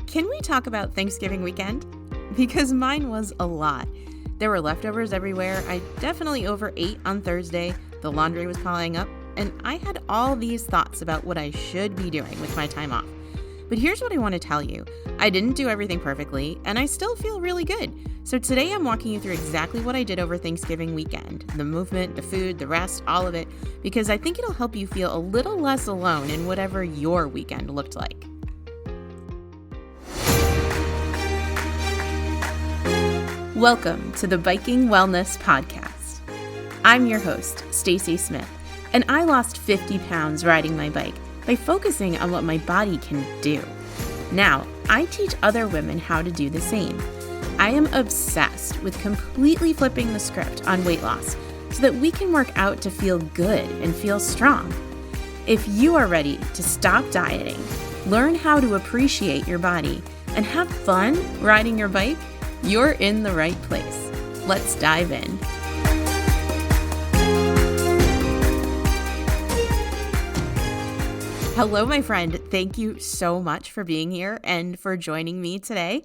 Can we talk about Thanksgiving weekend? Because mine was a lot. There were leftovers everywhere. I definitely overate on Thursday. The laundry was piling up. And I had all these thoughts about what I should be doing with my time off. But here's what I want to tell you. I didn't do everything perfectly, and I still feel really good. So today I'm walking you through exactly what I did over Thanksgiving weekend. The movement, the food, the rest, all of it. Because I think it'll help you feel a little less alone in whatever your weekend looked like. Welcome to the Biking Wellness Podcast. I'm your host, Stacy Smith, and I lost 50 pounds riding my bike by focusing on what my body can do. Now, I teach other women how to do the same. I am obsessed with completely flipping the script on weight loss so that we can work out to feel good and feel strong. If you are ready to stop dieting, learn how to appreciate your body, and have fun riding your bike, you're in the right place. Let's dive in. Hello, my friend. Thank you so much for being here and for joining me today.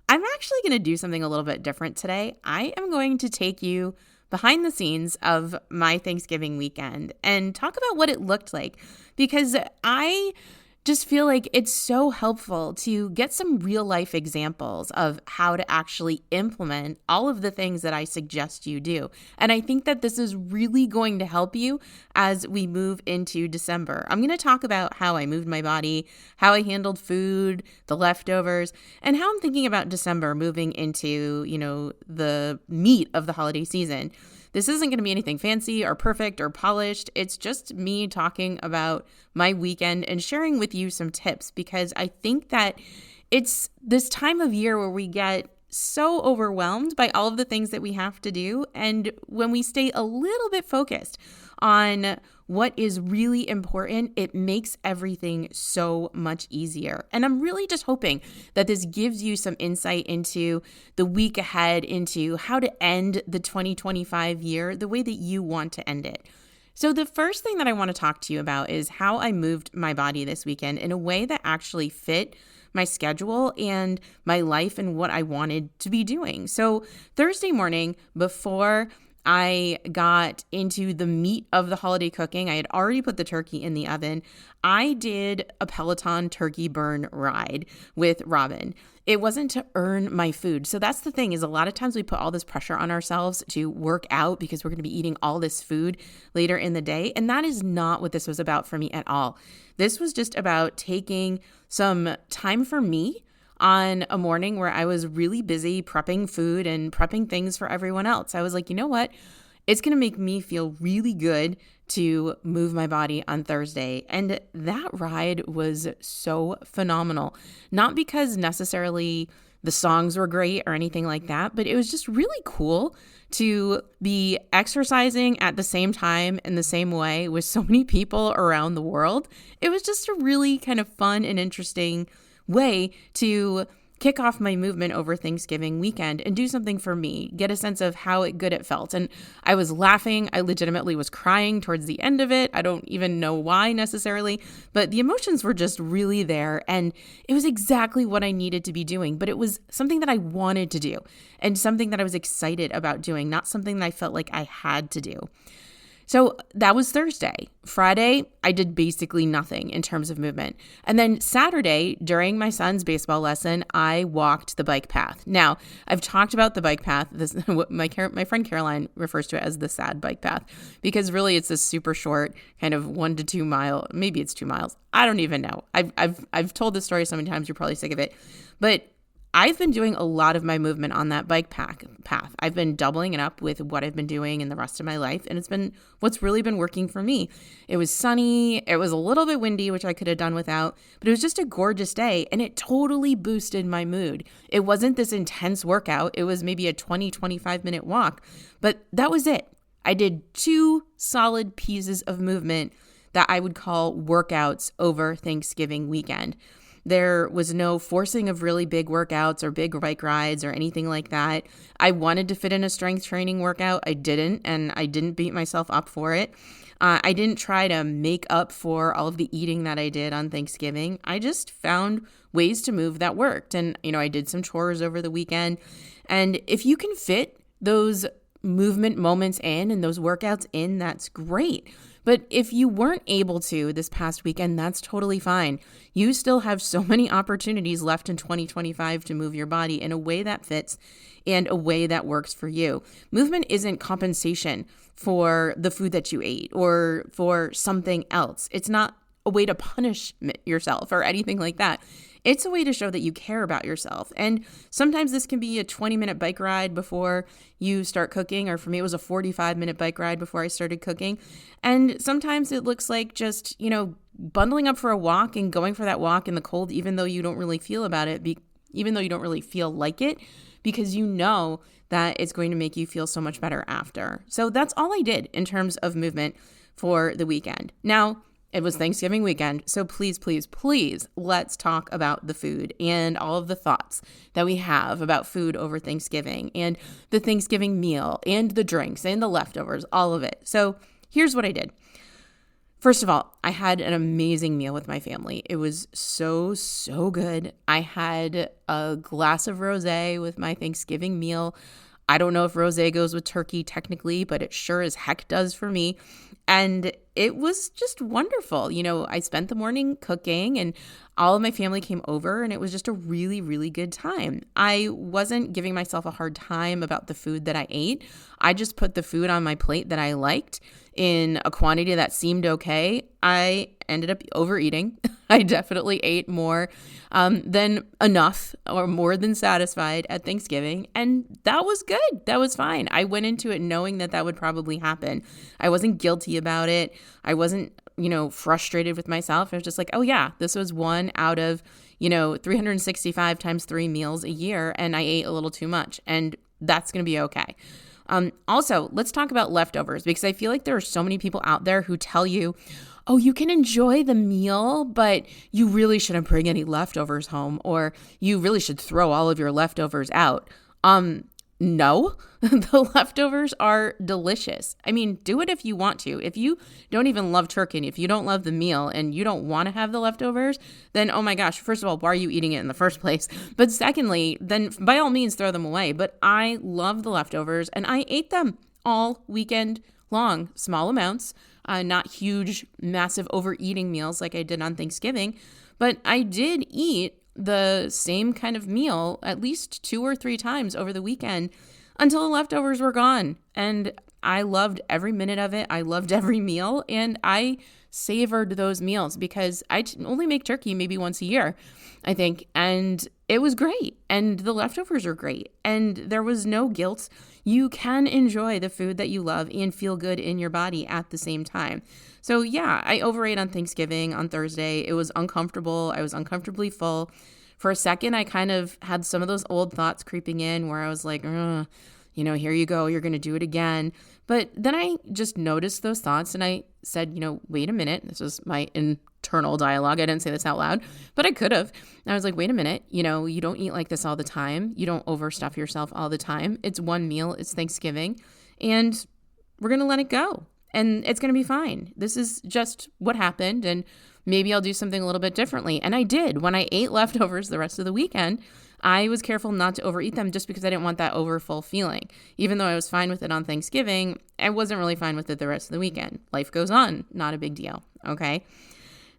I'm actually going to do something a little bit different today. I am going to take you behind the scenes of my Thanksgiving weekend and talk about what it looked like, because I just feel like it's so helpful to get some real life examples of how to actually implement all of the things that I suggest you do. And I think that this is really going to help you as we move into December. I'm going to talk about how I moved my body, how I handled food, the leftovers, and how I'm thinking about December moving into, the meat of the holiday season. This isn't going to be anything fancy or perfect or polished. It's just me talking about my weekend and sharing with you some tips, because I think that it's this time of year where we get so overwhelmed by all of the things that we have to do. And when we stay a little bit focused on what is really important, it makes everything so much easier. And I'm really just hoping that this gives you some insight into the week ahead, into how to end the 2025 year the way that you want to end it. So the first thing that I want to talk to you about is how I moved my body this weekend in a way that actually fit my schedule and my life and what I wanted to be doing. So Thursday morning, before I got into the meat of the holiday cooking, I had already put the turkey in the oven. I did a Peloton turkey burn ride with Robin. It wasn't to earn my food. So that's the thing, is a lot of times we put all this pressure on ourselves to work out because we're going to be eating all this food later in the day. And that is not what this was about for me at all. This was just about taking some time for me on a morning where I was really busy prepping food and prepping things for everyone else. I was like, you know what? It's going to make me feel really good to move my body on Thursday. And that ride was so phenomenal. Not because necessarily the songs were great or anything like that, but it was just really cool to be exercising at the same time in the same way with so many people around the world. It was just a really kind of fun and interesting way to kick off my movement over Thanksgiving weekend and do something for me, get a sense of how good it felt. And I was laughing. I legitimately was crying towards the end of it. I don't even know why necessarily, but the emotions were just really there. And it was exactly what I needed to be doing, but it was something that I wanted to do and something that I was excited about doing, not something that I felt like I had to do. So that was Thursday. Friday, I did basically nothing in terms of movement. And then Saturday, during my son's baseball lesson, I walked the bike path. Now, I've talked about the bike path. My friend Caroline refers to it as the sad bike path, because really it's this super short kind of 1 to 2 mile, maybe it's 2 miles. I don't even know. I've told this story so many times, you're probably sick of it. But I've been doing a lot of my movement on that bike path. I've been doubling it up with what I've been doing in the rest of my life, and it's been what's really been working for me. It was sunny. It was a little bit windy, which I could have done without, but it was just a gorgeous day, and it totally boosted my mood. It wasn't this intense workout. It was maybe a 20-25 minute walk, but that was it. I did 2 solid pieces of movement that I would call workouts over Thanksgiving weekend. There was no forcing of really big workouts or big bike rides or anything like that. I wanted to fit in a strength training workout. I didn't, and I didn't beat myself up for it. I didn't try to make up for all of the eating that I did on Thanksgiving. I just found ways to move that worked. And, I did some chores over the weekend. And if you can fit those movement moments in and those workouts in, that's great. But if you weren't able to this past weekend, that's totally fine. You still have so many opportunities left in 2025 to move your body in a way that fits and a way that works for you. Movement isn't compensation for the food that you ate or for something else. It's not a way to punish yourself or anything like that. It's a way to show that you care about yourself. And sometimes this can be a 20-minute bike ride before you start cooking, or for me, it was a 45-minute bike ride before I started cooking. And sometimes it looks like just, bundling up for a walk and going for that walk in the cold, even though you don't really feel about it, even though you don't really feel like it, because you know that it's going to make you feel so much better after. So that's all I did in terms of movement for the weekend. Now, it was Thanksgiving weekend, so please, please, please, let's talk about the food and all of the thoughts that we have about food over Thanksgiving and the Thanksgiving meal and the drinks and the leftovers, all of it. So here's what I did. First of all, I had an amazing meal with my family. It was so, so good. I had a glass of rosé with my Thanksgiving meal. I don't know if rosé goes with turkey technically, but it sure as heck does for me. And it was just wonderful. I spent the morning cooking and all of my family came over and it was just a really, really good time. I wasn't giving myself a hard time about the food that I ate. I just put the food on my plate that I liked in a quantity that seemed okay. I ended up overeating. I definitely ate more than enough or more than satisfied at Thanksgiving. And that was good. That was fine. I went into it knowing that would probably happen. I wasn't guilty about it. I wasn't, frustrated with myself. I was just like, oh yeah, this was one out of, 365 times 3 meals a year. And I ate a little too much and that's going to be okay. Also, let's talk about leftovers because I feel like there are so many people out there who tell you, oh, you can enjoy the meal, but you really shouldn't bring any leftovers home, or you really should throw all of your leftovers out. No, the leftovers are delicious. I mean, do it if you want to. If you don't even love turkey, and if you don't love the meal and you don't want to have the leftovers, then, oh my gosh, first of all, why are you eating it in the first place? But secondly, then by all means, throw them away. But I love the leftovers and I ate them all weekend long, small amounts, not huge, massive overeating meals like I did on Thanksgiving, but I did eat the same kind of meal at least 2 or 3 times over the weekend until the leftovers were gone. And I loved every minute of it. I loved every meal and I savored those meals because I only make turkey maybe once a year, I think. And it was great. And the leftovers are great. And there was no guilt. You can enjoy the food that you love and feel good in your body at the same time. So yeah, I overate on Thanksgiving on Thursday. It was uncomfortable. I was uncomfortably full. For a second, I kind of had some of those old thoughts creeping in where I was like, here you go. You're going to do it again. But then I just noticed those thoughts and I said, wait a minute. This was my internal dialogue. I didn't say this out loud, but I could have. And I was like, wait a minute. You don't eat like this all the time. You don't overstuff yourself all the time. It's one meal. It's Thanksgiving. And we're going to let it go. And it's going to be fine. This is just what happened. And maybe I'll do something a little bit differently. And I did. When I ate leftovers the rest of the weekend, I was careful not to overeat them just because I didn't want that overfull feeling. Even though I was fine with it on Thanksgiving, I wasn't really fine with it the rest of the weekend. Life goes on. Not a big deal. Okay.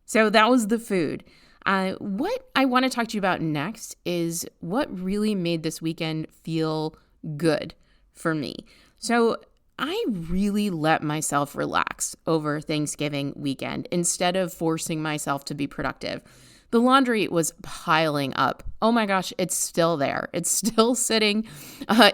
So that was the food. What I want to talk to you about next is what really made this weekend feel good for me. So I really let myself relax over Thanksgiving weekend instead of forcing myself to be productive. The laundry was piling up. Oh my gosh, it's still there. It's still sitting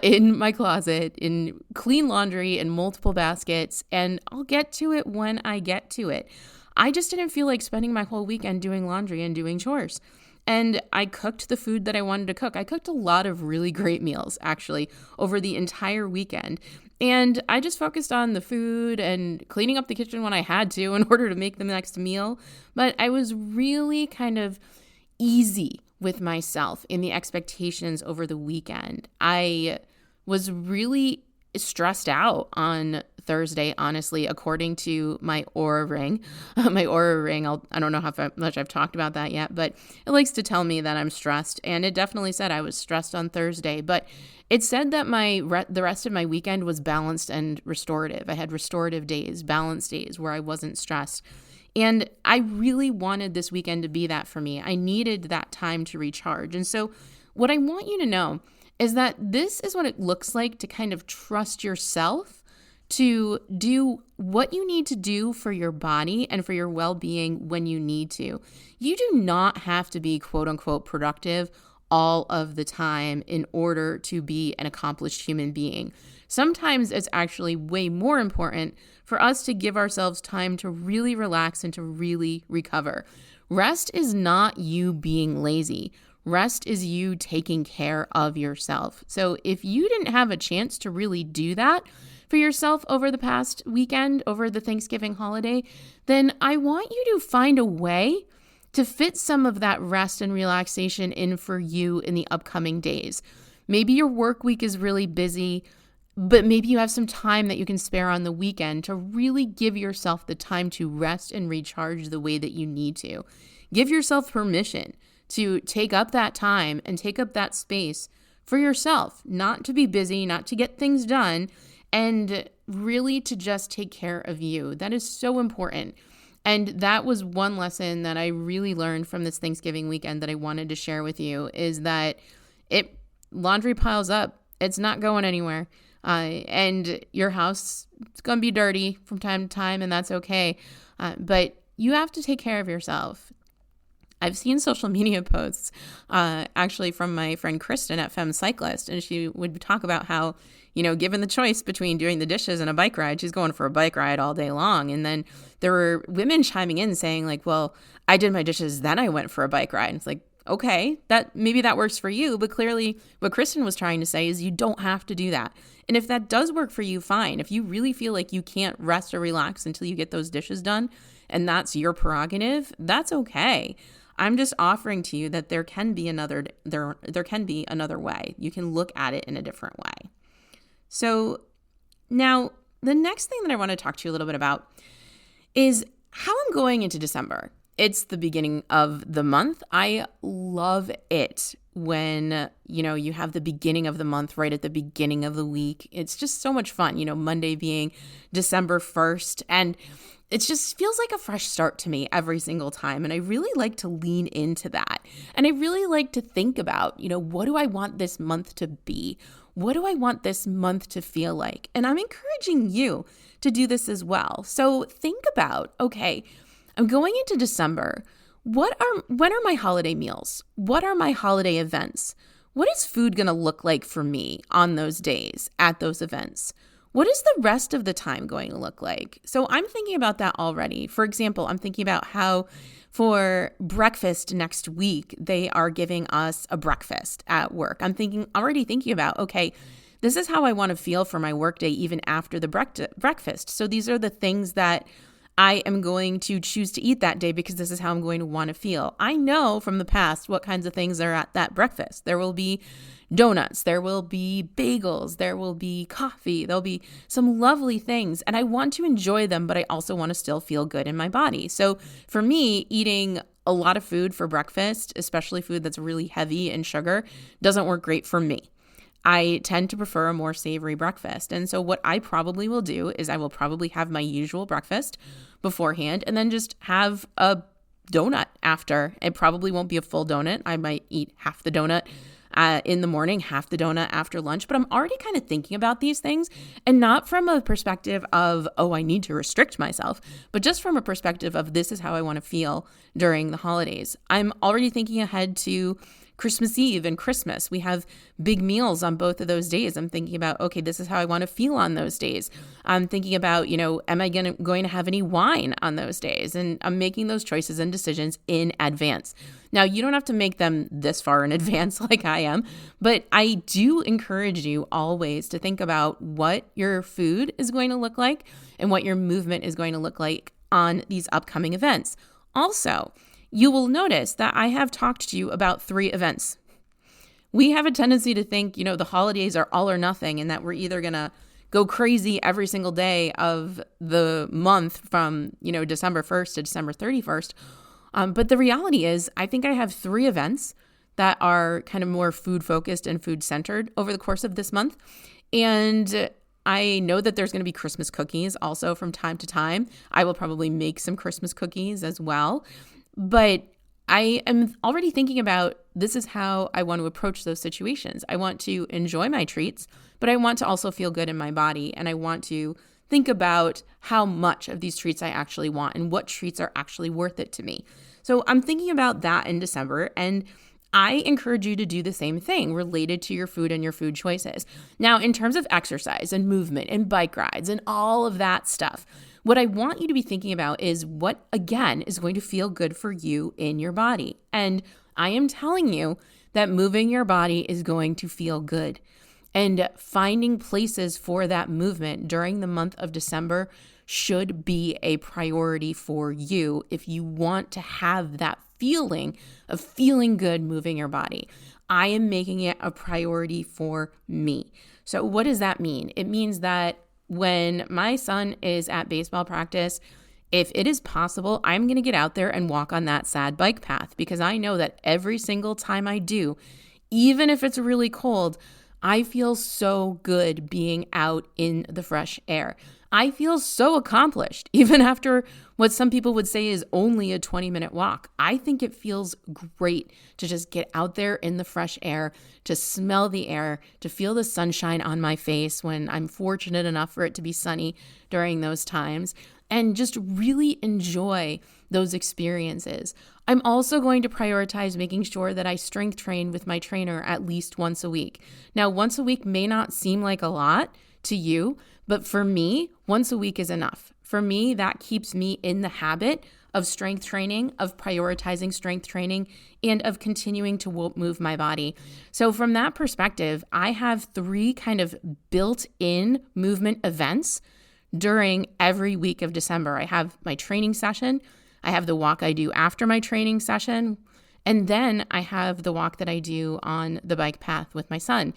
in my closet in clean laundry in multiple baskets, and I'll get to it when I get to it. I just didn't feel like spending my whole weekend doing laundry and doing chores. And I cooked the food that I wanted to cook. I cooked a lot of really great meals, actually, over the entire weekend. And I just focused on the food and cleaning up the kitchen when I had to in order to make the next meal. But I was really kind of easy with myself in the expectations over the weekend. I was really stressed out on Thursday, honestly, according to my Aura ring. My Aura ring, I don't know how much I've talked about that yet, but it likes to tell me that I'm stressed. And it definitely said I was stressed on Thursday, but it said that the rest of my weekend was balanced and restorative. I had restorative days, balanced days where I wasn't stressed. And I really wanted this weekend to be that for me. I needed that time to recharge. And so what I want you to know is that this is what it looks like to kind of trust yourself to do what you need to do for your body and for your well-being when you need to. You do not have to be quote unquote productive all of the time in order to be an accomplished human being. Sometimes it's actually way more important for us to give ourselves time to really relax and to really recover. Rest is not you being lazy. Rest is you taking care of yourself. So if you didn't have a chance to really do that for yourself over the past weekend, over the Thanksgiving holiday, then I want you to find a way to fit some of that rest and relaxation in for you in the upcoming days. Maybe your work week is really busy, but maybe you have some time that you can spare on the weekend to really give yourself the time to rest and recharge the way that you need to. Give yourself permission to take up that time and take up that space for yourself, not to be busy, not to get things done, and really to just take care of you. That is so important. And that was one lesson that I really learned from this Thanksgiving weekend that I wanted to share with you, is that laundry piles up. It's not going anywhere. And your house is going to be dirty from time to time, and that's okay. But you have to take care of yourself. I've seen social media posts actually from my friend Kristen at Femme Cyclist, and she would talk about how, given the choice between doing the dishes and a bike ride, she's going for a bike ride all day long. And then there were women chiming in saying like, well, I did my dishes, then I went for a bike ride. And it's like, okay, maybe that works for you, but clearly what Kristen was trying to say is you don't have to do that. And if that does work for you, fine. If you really feel like you can't rest or relax until you get those dishes done, and that's your prerogative, that's okay. I'm just offering to you that there can be another way. You can look at it in a different way. So now the next thing that I want to talk to you a little bit about is how I'm going into December. It's the beginning of the month. I love it when, you have the beginning of the month right at the beginning of the week. It's just so much fun, Monday being December 1st. And it just feels like a fresh start to me every single time. And I really like to lean into that. And I really like to think about, what do I want this month to be? What do I want this month to feel like? And I'm encouraging you to do this as well. So think about, okay, I'm going into December. When are my holiday meals? What are my holiday events? What is food going to look like for me on those days at those events? What is the rest of the time going to look like? So I'm thinking about that already. For example, I'm thinking about how for breakfast next week, they are giving us a breakfast at work. I'm already thinking about, okay, this is how I want to feel for my workday even after the breakfast. So these are the things that I am going to choose to eat that day because this is how I'm going to want to feel. I know from the past what kinds of things are at that breakfast. There will be donuts, there will be bagels, there will be coffee, there'll be some lovely things. And I want to enjoy them, but I also want to still feel good in my body. So for me, eating a lot of food for breakfast, especially food that's really heavy in sugar, doesn't work great for me. I tend to prefer a more savory breakfast. And so what I probably will do is I will probably have my usual breakfast beforehand and then just have a donut after. It probably won't be a full donut. I might eat half the donut in the morning, half the donut after lunch. But I'm already kind of thinking about these things, and not from a perspective of, oh, I need to restrict myself, but just from a perspective of this is how I want to feel during the holidays. I'm already thinking ahead to Christmas Eve and Christmas. We have big meals on both of those days. I'm thinking about, okay, this is how I want to feel on those days. I'm thinking about, am I going to have any wine on those days? And I'm making those choices and decisions in advance. Now, you don't have to make them this far in advance like I am, but I do encourage you always to think about what your food is going to look like and what your movement is going to look like on these upcoming events. Also, you will notice that I have talked to you about 3 events. We have a tendency to think, the holidays are all or nothing and that we're either going to go crazy every single day of the month from, December 1st to December 31st. But the reality is, I think I have 3 events that are kind of more food focused and food centered over the course of this month. And I know that there's going to be Christmas cookies also from time to time. I will probably make some Christmas cookies as well. But I am already thinking about this is how I want to approach those situations. I want to enjoy my treats, but I want to also feel good in my body. And I want to think about how much of these treats I actually want and what treats are actually worth it to me. So I'm thinking about that in December, and I encourage you to do the same thing related to your food and your food choices. Now, in terms of exercise and movement and bike rides and all of that stuff, what I want you to be thinking about is what, again, is going to feel good for you in your body. And I am telling you that moving your body is going to feel good. And finding places for that movement during the month of December should be a priority for you if you want to have that feeling of feeling good moving your body. I am making it a priority for me. So what does that mean? It means that when my son is at baseball practice, if it is possible, I'm going to get out there and walk on that sad bike path, because I know that every single time I do, even if it's really cold, I feel so good being out in the fresh air. I feel so accomplished, even after what some people would say is only a 20-minute walk. I think it feels great to just get out there in the fresh air, to smell the air, to feel the sunshine on my face when I'm fortunate enough for it to be sunny during those times, and just really enjoy those experiences. I'm also going to prioritize making sure that I strength train with my trainer at least once a week. Now, once a week may not seem like a lot to you, but for me, once a week is enough. For me, that keeps me in the habit of strength training, of prioritizing strength training, and of continuing to move my body. So from that perspective, I have 3 kind of built-in movement events during every week of December. I have my training session, I have the walk I do after my training session, and then I have the walk that I do on the bike path with my son.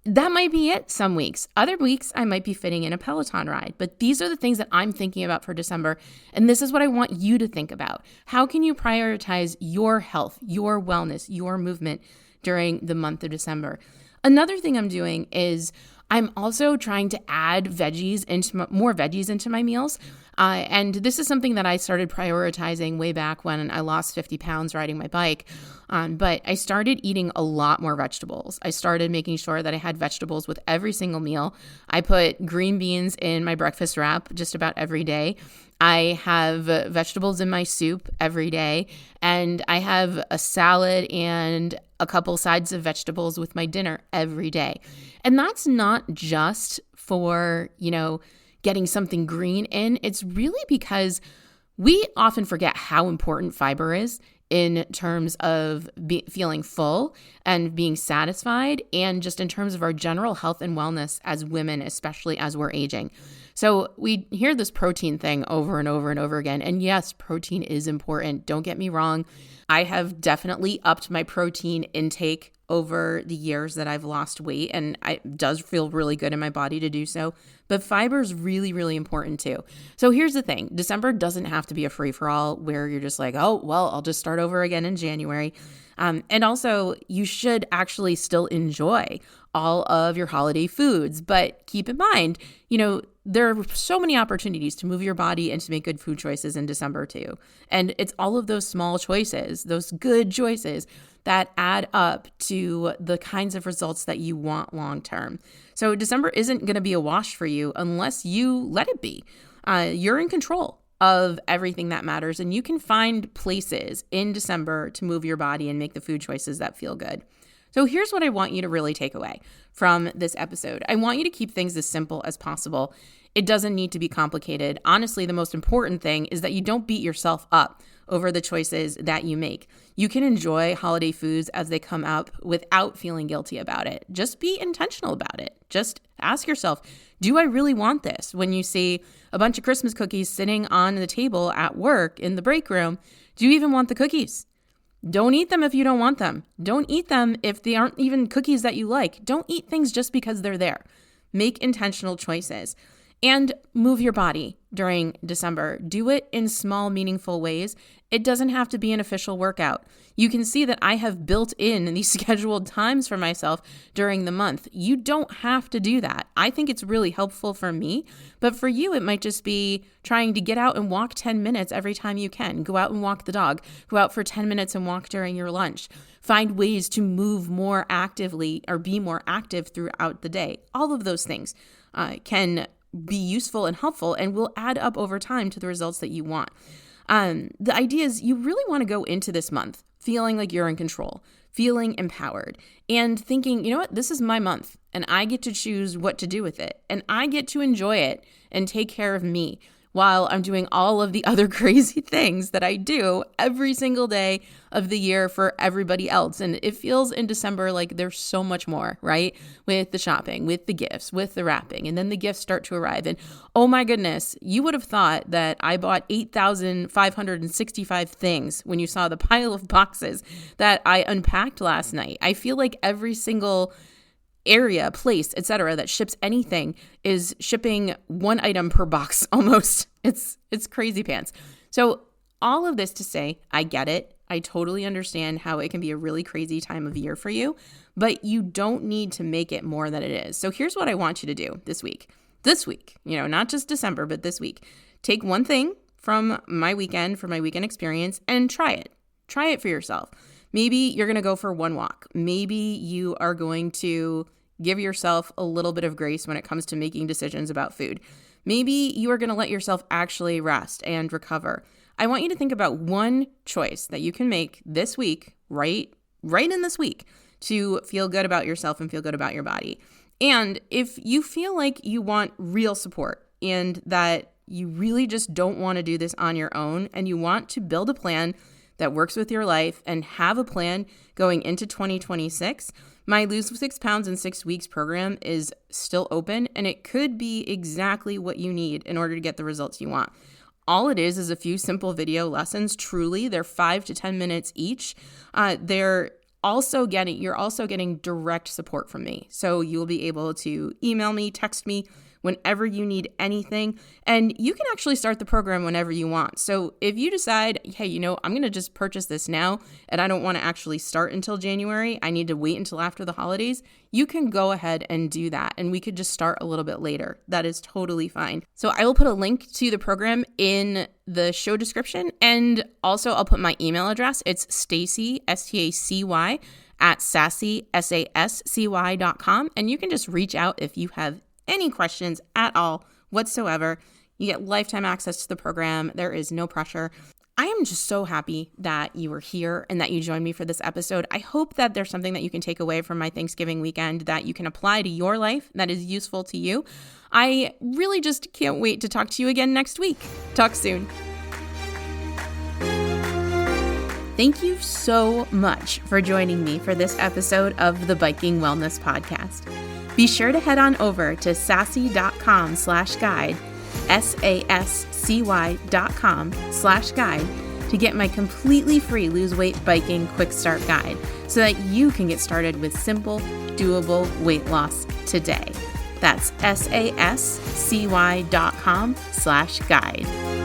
That might be it some weeks. Other weeks, I might be fitting in a Peloton ride. But these are the things that I'm thinking about for December. And this is what I want you to think about. How can you prioritize your health, your wellness, your movement during the month of December? Another thing I'm doing is I'm also trying to add more veggies into my meals. And this is something that I started prioritizing way back when I lost 50 pounds riding my bike. But I started eating a lot more vegetables. I started making sure that I had vegetables with every single meal. I put green beans in my breakfast wrap just about every day. I have vegetables in my soup every day. And I have a salad and a couple sides of vegetables with my dinner every day. And that's not just for, getting something green in. It's really because we often forget how important fiber is in terms of feeling full and being satisfied, and just in terms of our general health and wellness as women, especially as we're aging. So we hear this protein thing over and over and over again. And yes, protein is important. Don't get me wrong. I have definitely upped my protein intake over the years that I've lost weight, and it does feel really good in my body to do so. But fiber is really, really important too. So here's the thing. December doesn't have to be a free-for-all where you're just like, oh, well, I'll just start over again in January. And also, you should actually still enjoy all of your holiday foods. But keep in mind, there are so many opportunities to move your body and to make good food choices in December too. And it's all of those small choices, those good choices that add up to the kinds of results that you want long term. So December isn't going to be a wash for you unless you let it be. You're in control of everything that matters, and you can find places in December to move your body and make the food choices that feel good. So here's what I want you to really take away from this episode. I want you to keep things as simple as possible. It doesn't need to be complicated. Honestly, the most important thing is that you don't beat yourself up over the choices that you make. You can enjoy holiday foods as they come up without feeling guilty about it. Just be intentional about it. Just ask yourself, do I really want this? When you see a bunch of Christmas cookies sitting on the table at work in the break room, Do you even want the cookies? Don't eat them if you don't want them. Don't eat them if they aren't even cookies that you like. Don't eat things just because they're there. Make intentional choices. And move your body during December. Do it in small, meaningful ways. It doesn't have to be an official workout. You can see that I have built in these scheduled times for myself during the month. You don't have to do that. I think it's really helpful for me, but for you, it might just be trying to get out and walk 10 minutes every time you can. Go out and walk the dog. Go out for 10 minutes and walk during your lunch. Find ways to move more actively or be more active throughout the day. All of those things can be useful and helpful and will add up over time to the results that you want. The idea is you really want to go into this month feeling like you're in control, feeling empowered, and thinking, you know what, this is my month and I get to choose what to do with it and I get to enjoy it and take care of me while I'm doing all of the other crazy things that I do every single day of the year for everybody else. And it feels in December like there's so much more, right? With the shopping, with the gifts, with the wrapping, and then the gifts start to arrive. And oh my goodness, you would have thought that I bought 8,565 things when you saw the pile of boxes that I unpacked last night. I feel like every single area, place, etc. that ships anything is shipping one item per box almost. It's crazy pants. So all of this to say, I get it. I totally understand how it can be a really crazy time of year for you, but you don't need to make it more than it is. So here's what I want you to do this week, not just December, but this week. Take one thing from my weekend, experience, and try it. Try it for yourself. Maybe you're going to go for one walk. Maybe you are going to give yourself a little bit of grace when it comes to making decisions about food. Maybe you are going to let yourself actually rest and recover. I want you to think about one choice that you can make this week, right in this week, to feel good about yourself and feel good about your body. And if you feel like you want real support and that you really just don't want to do this on your own and you want to build a plan that works with your life and have a plan going into 2026, my Lose 6 Pounds in 6 Weeks program is still open, and it could be exactly what you need in order to get the results you want. All it is a few simple video lessons. Truly, they're 5 to 10 minutes each. You're also getting direct support from me. So you'll be able to email me, text me, whenever you need anything. And you can actually start the program whenever you want. So if you decide, hey, I'm going to just purchase this now and I don't want to actually start until January, I need to wait until after the holidays, you can go ahead and do that. And we could just start a little bit later. That is totally fine. So I will put a link to the program in the show description. And also I'll put my email address. It's Stacy, STACY, at sassy, SASCY.com. And you can just reach out if you have any questions at all whatsoever. You get lifetime access to the program. There is no pressure. I am just so happy that you were here and that you joined me for this episode. I hope that there's something that you can take away from my Thanksgiving weekend that you can apply to your life that is useful to you. I really just can't wait to talk to you again next week. Talk soon. Thank you so much for joining me for this episode of the Biking Wellness Podcast. Be sure to head on over to sassy.com/guide, SASCY.com/guide, to get my completely free Lose Weight Biking Quick Start Guide so that you can get started with simple, doable weight loss today. That's SASCY.com/guide.